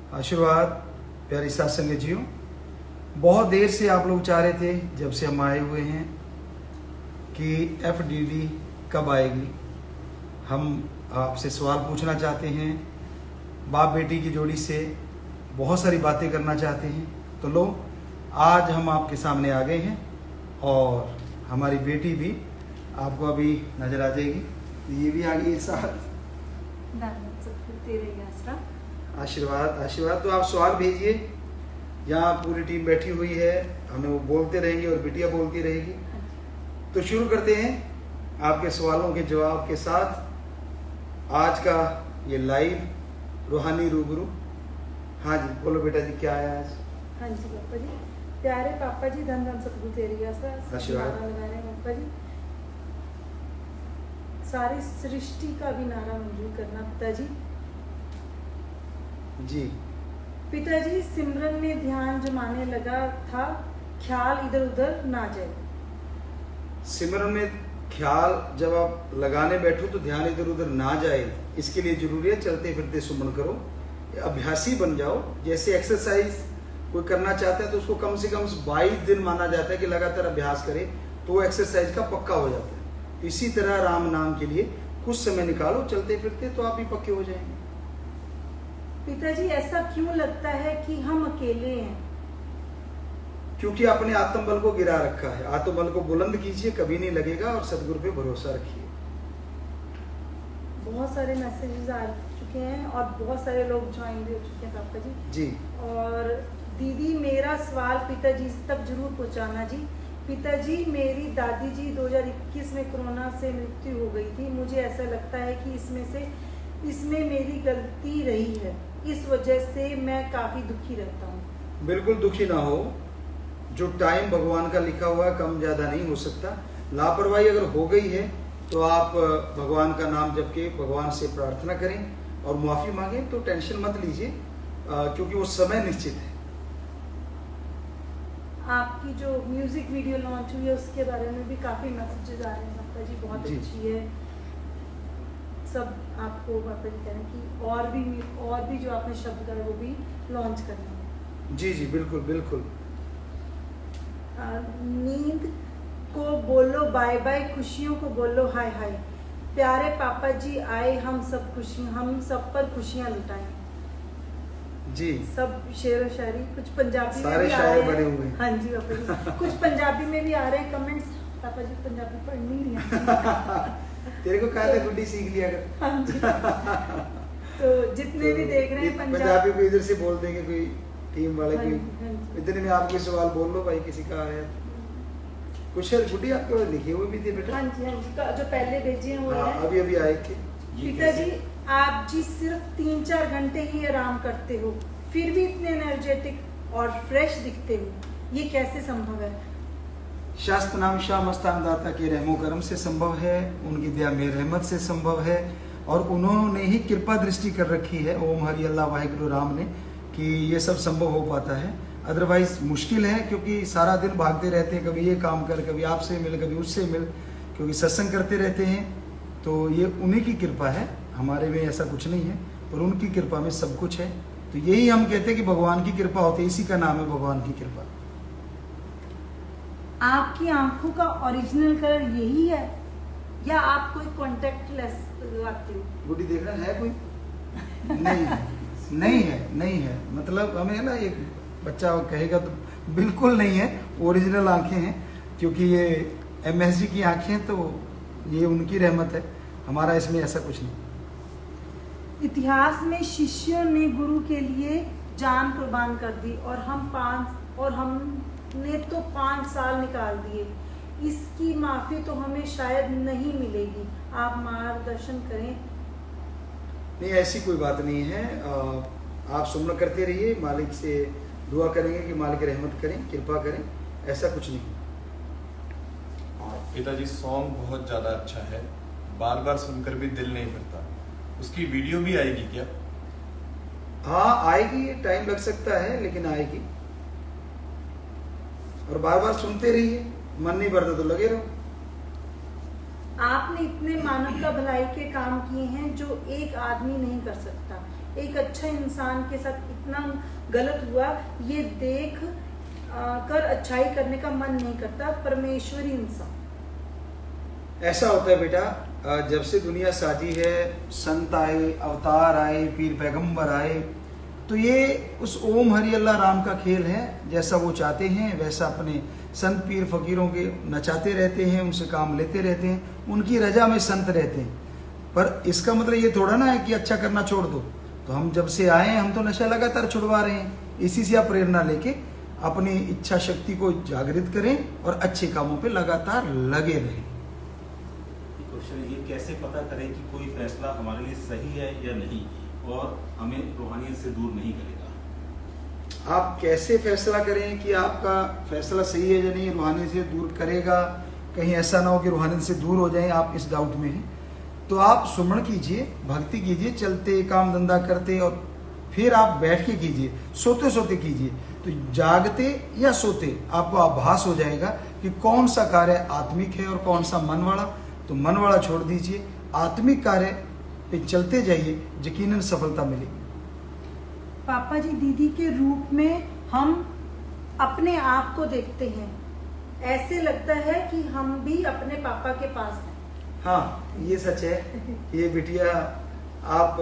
आशीर्वाद प्यारी साथ संगत जियो, बहुत देर से आप लोग चाह रहे थे जब से हम आए हुए हैं कि FDD कब आएगी। हम आपसे सवाल पूछना चाहते हैं, बाप बेटी की जोड़ी से बहुत सारी बातें करना चाहते हैं। तो लो, आज हम आपके सामने आ गए हैं और हमारी बेटी भी आपको अभी नजर आ जाएगी। ये भी आ गई है साथ। आशीर्वाद आशीर्वाद। तो आप सवाल भेजिए, यहाँ पूरी टीम बैठी हुई है, हमें वो बोलते रहेंगे और बिटिया बोलती रहेगी। तो शुरू करते हैं आपके सवालों के जवाब के साथ आज का ये लाइव रूहानी रूबरू। हाँ जी, बोलो बेटा जी, क्या है आज? हाँ जी पापा जी, प्यारे पापा जी, धन धन सतगुरु तेरी आशीर्वाद लगाने पापा जी। सारी सृष्टि का भी नारा मंजूर करना पिताजी। जी पिताजी, सिमरन में ध्यान जमाने लगा था, ख्याल इधर उधर ना जाए। सिमरन में ख्याल जब आप लगाने बैठो तो ध्यान इधर उधर ना जाए, इसके लिए जरूरी है चलते फिरते सुमन करो, अभ्यासी बन जाओ। जैसे एक्सरसाइज कोई करना चाहता है तो उसको कम से कम 22 दिन माना जाता है कि लगातार अभ्यास करे तो वो एक्सरसाइज का पक्का हो जाता है। इसी तरह राम नाम के लिए कुछ समय निकालो चलते फिरते, तो आप भी पक्के हो जाएंगे। पिताजी, ऐसा क्यों लगता है कि हम अकेले हैं? क्योंकि आपने आत्मबल को गिरा रखा है। आत्मबल को बुलंद कीजिए, कभी नहीं लगेगा, और सदगुरु पे भरोसा रखिए। बहुत सारे मैसेजेस आ चुके हैं और बहुत सारे लोग ज्वाइन भी हो चुके हैं पापा जी। जी। और दीदी, मेरा सवाल पिताजी तक जरूर पहुंचाना जी। पिताजी, मेरी दादी जी 2021 में कोरोना से मृत्यु हो गई थी। मुझे ऐसा लगता है कि इसमें मेरी गलती रही है, इस वजह से मैं काफी दुखी रहता हूँ। बिल्कुल दुखी ना हो, जो टाइम भगवान का लिखा हुआ है कम ज्यादा नहीं हो सकता। लापरवाही अगर हो गई है तो आप भगवान का नाम जप के भगवान से प्रार्थना करें और माफी मांगे, तो टेंशन मत लीजिए, क्योंकि वो समय निश्चित है। आपकी जो म्यूजिक वीडियो लॉन्च हुई है उसके बारे में भी काफी मैसेजेस आ रहे हैं पापा जी, बहुत अच्छी है। सब आपको पापा जी कह रहे हैं कि और भी जो आपने शब्द गाए वो भी लॉन्च करना है। जी जी, बिल्कुल बिल्कुल। नींद को बोलो बाय बाय, खुशियों को बोलो हाय हाय। प्यारे पापा जी आए, हम सब पर खुशियां लुटाएं। जी, सब शेर व शायरी, कुछ पंजाबी में भी आ रहे हैं। हाँ जी पापा जी, कुछ पंजाबी में भी आ रहे हैं कमेंट्स। पापा जी पंजाबी पढ़ नहीं रही तेरे को कहा था गुड्डी सीख लिया कर। हाँ जी। तो जितने भी देख रहे हैं पंजाबी को इधर से बोल देंगे, कोई टीम वाले कोई इतने में आपके सवाल बोल लो भाई, किसी का आया कुछ गुड्डी आपके लिखे हुए भी थे बेटा। हाँ जी हाँ जी, जो पहले भेजे हैं वो है। अभी आए थे। पिताजी, आप जी सिर्फ 3-4 घंटे ही आराम करते हो, फिर भी इतने एनर्जेटिक और फ्रेश दिखते हो, ये कैसे संभव है? शास्त्र नाम शाह मस्तान दाता के रहमो करम से संभव है, उनकी दया में रहमत से संभव है, और उन्होंने ही कृपा दृष्टि कर रखी है ओम हरि अल्लाह वाहिगुरु राम ने, कि ये सब संभव हो पाता है। अदरवाइज मुश्किल है, क्योंकि सारा दिन भागते रहते हैं, कभी ये काम कर, कभी आपसे मिल, कभी उससे मिल, क्योंकि सत्संग करते रहते हैं। तो ये उन्हीं की कृपा है, हमारे में ऐसा कुछ नहीं है, पर उनकी कृपा में सब कुछ है। तो यही हम कहते हैं कि भगवान की कृपा होती है, इसी का नाम है भगवान की कृपा। आपकी आंखों का ओरिजिनल कलर यही है या आप कोई कॉन्टेक्ट लेंस लगाते हो? गुड्डी देख रहा है कोई? नहीं है, नहीं है, नहीं है। मतलब हमें ना एक बच्चा कहेगा तो बिल्कुल नहीं है, ओरिजिनल आंखें हैं, क्योंकि ये MSG की आंखें हैं, तो ये उनकी रहमत है, हमारा इसमें ऐसा कुछ नहीं। इतिहास में शिष्यों ने गुरु के लिए जान कुर्बान कर दी और हमने तो 5 साल निकाल दिए। इसकी माफी तो हमें शायद नहीं मिलेगी, आप मार्गदर्शन करें। नहीं, ऐसी कोई बात नहीं है। आप सुमन करते रहिए, मालिक से दुआ करेंगे कि मालिक रहमत करें, कृपा करें, ऐसा कुछ नहीं। पिताजी, सॉन्ग बहुत ज़्यादा अच्छा है, बार बार सुनकर भी दिल नहीं भरता। उसकी वीडियो भी आएगी क्या? हाँ आएगी, टाइम लग सकता है लेकिन आएगी। और बार बार सुनते रहिए, मन नहीं भरता तो लगे रहो। आपने इतने मानवता भलाई के काम किए हैं जो एक आदमी नहीं कर सकता। एक अच्छा इंसान के साथ इतना गलत हुआ, ये देख कर अच्छाई करने का मन नहीं करता। परमेश्वरी इंसान ऐसा होता है बेटा, जब से दुनिया साजी है, संत आए, अवतार आए, पीर पैगंबर आए, तो ये उस ओम हरि अल्लाह राम का खेल है। जैसा वो चाहते हैं वैसा अपने संत पीर फकीरों के नचाते रहते हैं, उनसे काम लेते रहते हैं, उनकी रजा में संत रहते हैं। पर इसका मतलब ये थोड़ा ना है कि अच्छा करना छोड़ दो। तो हम जब से आए हैं हम तो नशा लगातार छुड़वा रहे हैं। इसी से आप प्रेरणा लेके अपनी इच्छा शक्ति को जागृत करें और अच्छे कामों पे लगातार लगे रहें। क्वेश्चन ये कैसे पता करें कि कोई फैसला हमारे लिए सही है या नहीं और हमें रूहानियत से दूर नहीं करेगा? आप कैसे फैसला करें कि आपका फैसला सही है या नहीं, रूहानियत से दूर करेगा? कहीं ऐसा ना हो कि रूहानियत से दूर हो जाएं, आप इस डाउट में हैं। तो आप सुमरण कीजिए, भक्ति कीजिए, चलते काम धंधा करते, और फिर आप बैठ के कीजिए, सोते सोते कीजिए। तो जागते या सोते आपको आभास हो जाएगा कि कौन सा कार्य आत्मिक है और कौन सा मन वाला। तो मन वाला छोड़ दीजिए, आत्मिक कार्य पे चलते जाइए, यकीनन सफलता मिलेगी। पापा जी दीदी के रूप में हम अपने आप को देखते हैं, ऐसे लगता है कि हम भी अपने पापा के पास हैं। हाँ, ये सच है। ये बिटिया आप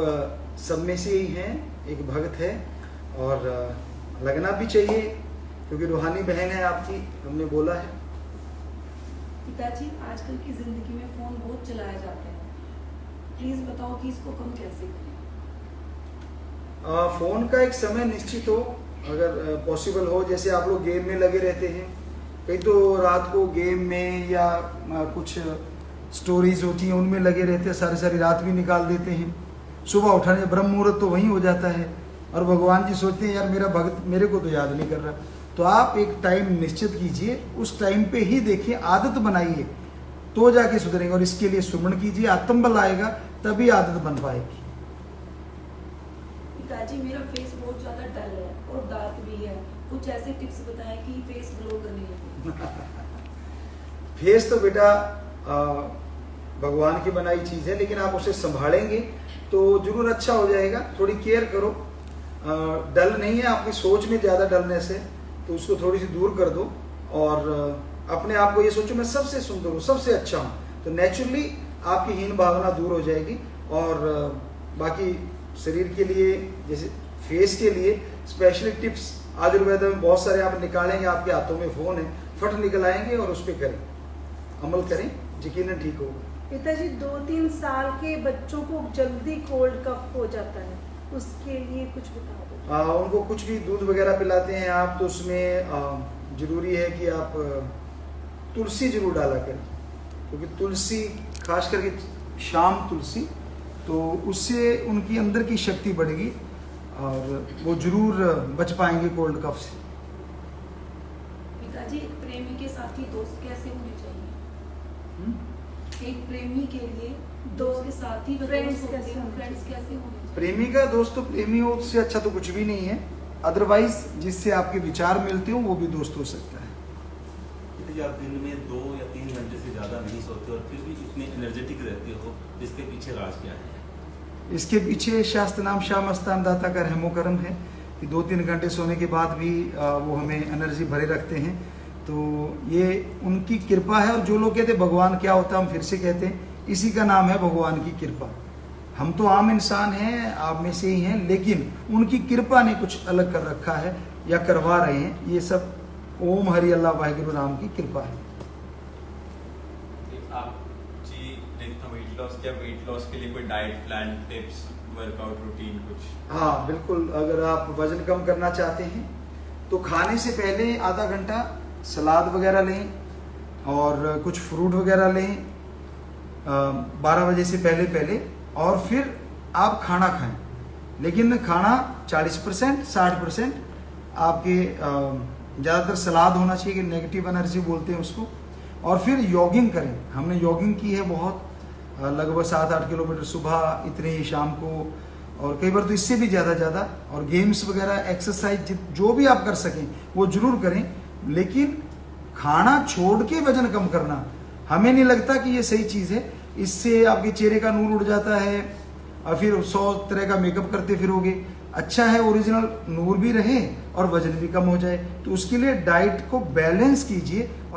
सब में से ही हैं, एक भक्त है, और लगना भी चाहिए क्योंकि रूहानी बहन है आपकी, हमने बोला है। पिताजी आजकल की जिंदगी में फोन बहुत चलाया जाता है, प्लीज बताओ कि इसको कम कैसे करें? फोन का एक समय निश्चित हो, अगर पॉसिबल हो। जैसे आप लोग गेम में लगे रहते हैं, कई तो रात को गेम में या कुछ स्टोरीज होती हैं उनमें लगे रहते हैं, सारी सारी रात भी निकाल देते हैं। सुबह उठाने ब्रह्म मुहूर्त तो वहीं हो जाता है, और भगवान जी सोचते हैं यार मेरा भक्त मेरे को तो याद नहीं कर रहा। तो आप एक टाइम निश्चित कीजिए, उस टाइम पे ही देखिए, आदत बनाइए तो जाके सुधरेंगे। और इसके लिए सुमरण कीजिए, आत्मबल आएगा तभी आदत बन पाएगी। पिताजी मेरा फेस बहुत ज्यादा डल है और डार्क भी है, कुछ ऐसे टिप्स बताएं कि फेस ग्लो करने लगे। फेस तो बेटा भगवान की बनाई चीज है, लेकिन आप उसे संभालेंगे तो जरूर अच्छा हो जाएगा। थोड़ी केयर करो। डल नहीं है, आपकी सोच में ज्यादा डलनेस है, तो उसको थोड़ी सी दूर कर दो, और अपने आप को ये सोचो मैं सबसे सुंदर हूँ, सबसे अच्छा हूँ। तो नेचुरली आपकी हीन भावना दूर हो जाएगी। और बाकी शरीर के लिए, जैसे फेस के लिए स्पेशली टिप्स आयुर्वेद में बहुत सारे आप निकालेंगे, आपके हाथों में फोन है, फट निकल आएंगे, और उस पर करें, अमल करें, यकीनन ठीक होगा। पिताजी 2-3 साल के बच्चों को जल्दी कोल्ड कफ हो जाता है, उसके लिए कुछ बता दो। उनको कुछ भी दूध वगैरह पिलाते हैं आप, तो उसमें जरूरी है कि आप तुलसी जरूर डाला करें, क्योंकि तुलसी खास करके शाम तुलसी, तो उससे उनकी अंदर की शक्ति बढ़ेगी और वो जरूर बच पाएंगे कोल्ड कफ से। पिताजी एक प्रेमी के साथी दोस्त कैसे होने चाहिए? एक प्रेमी के लिए दोस्त के साथी फ्रेंड्स कैसे होने चाहिए? प्रेमी का दोस्त तो प्रेमी हो, उससे अच्छा तो कुछ भी नहीं है। अदरवाइज जिससे आपके विचार मिलते हो वो भी दोस्त हो सकता है। आप दिन में 2 या 3 घंटे से ज्यादा नहीं सोते और फिर भी इतने एनर्जेटिक रहते हो, इसके पीछे राज क्या है? इसके पीछे शास्त्र नाम शाह मस्तान दाता का रहमो करम है कि 2-3 घंटे सोने के बाद भी वो हमें एनर्जी भरे रखते हैं। तो ये उनकी कृपा है। और जो लोग कहते हैं भगवान क्या होता है, हम फिर से कहते हैं इसी का नाम है भगवान की कृपा। हम तो आम इंसान हैं, आप में से ही हैं, लेकिन उनकी कृपा ने कुछ अलग कर रखा है या करवा रहे हैं। ये सब ओम हरि अल्लाह वाहिगुरु राम की कृपा है। आप जी वेट लॉस, क्या वेट लॉस के लिए कोई diet plan, tips, workout routine कुछ? हाँ बिल्कुल, अगर आप वजन कम करना चाहते हैं तो खाने से पहले आधा घंटा सलाद वगैरह लें और कुछ फ्रूट वगैरह लें 12 बजे से पहले, और फिर आप खाना खाएं। लेकिन खाना 40%, 60% आपके ज़्यादातर सलाद होना चाहिए, कि नेगेटिव एनर्जी बोलते हैं उसको। और फिर जॉगिंग करें। हमने जॉगिंग की है बहुत, लगभग 7-8 किलोमीटर सुबह, इतने ही शाम को, और कई बार तो इससे भी ज़्यादा। और गेम्स वगैरह, एक्सरसाइज जो भी आप कर सकें वो जरूर करें। लेकिन खाना छोड़ के वजन कम करना, हमें नहीं लगता कि ये सही चीज़ है। इससे आपके चेहरे का नूर उड़ जाता है, और फिर 100 तरह का मेकअप करते फिरोगे। अच्छा है ओरिजिनल नूर भी रहे और वजन भी कम हो जाए। तो उसके लिए डाइट को बैलेंस कीजिए।